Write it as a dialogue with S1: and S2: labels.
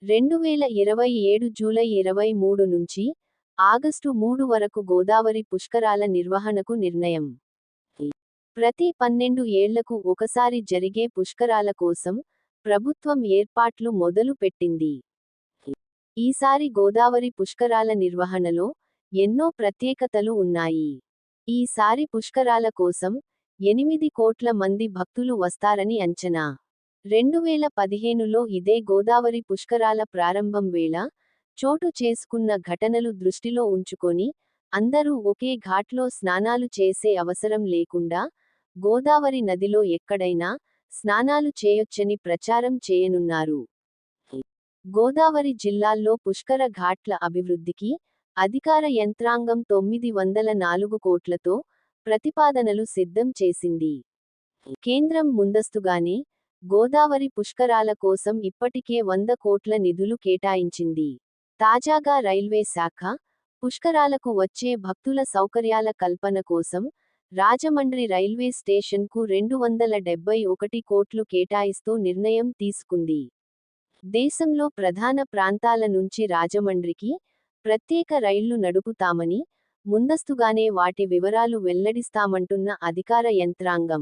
S1: 2027 July 23 నుంచి August 3 వరకు గోదావరి పుష్కరాల నిర్వహణకు నిర్ణయం. ప్రతి 12 ఏళ్లకు ఒకసారి జరిగే పుష్కరాల కోసం ప్రభుత్వం ఏర్పాట్లు మొదలు పెట్టింది. ఈసారి గోదావరి పుష్కరాల నిర్వహణలో ఎన్నో ప్రత్యేకతలు ఉన్నాయి. ఈసారి పుష్కరాల కోసం 8 కోట్ల మంది భక్తులు వస్తారని అంచనా. 2015లో ఇదే గోదావరి పుష్కరాల ప్రారంభం వేళ చోటు చేసుకున్న ఘటనలు దృష్టిలో ఉంచుకొని అందరూ ఒకే ఘాట్లో స్నానాలు చేసే అవసరం లేకుండా గోదావరి నదిలో ఎక్కడైనా స్నానాలు చేయొచ్చని ప్రచారం చేయనున్నారు. గోదావరి జిల్లాల్లో పుష్కర ఘాట్ల అభివృద్ధికి అధికార యంత్రాంగం 904 కోట్లతో ప్రతిపాదనలు సిద్ధం చేసింది. కేంద్రం ముందస్తుగానే గోదావరి పుష్కరాల కోసం ఇప్పటికే 100 కోట్ల నిధులు కేటాయించింది. తాజాగా రైల్వే శాఖ, పుష్కరాలకు వచ్చే భక్తుల సౌకర్యాల కల్పన కోసం రాజమండ్రి రైల్వే స్టేషన్కు 271 కోట్లు కేటాయిస్తూ నిర్ణయం తీసుకుంది. దేశంలో ప్రధాన ప్రాంతాల నుంచి రాజమండ్రికి ప్రత్యేక రైళ్లు నడుపుతామని, ముందస్తుగానే వాటి వివరాలు వెల్లడిస్తామంటున్న అధికార యంత్రాంగం.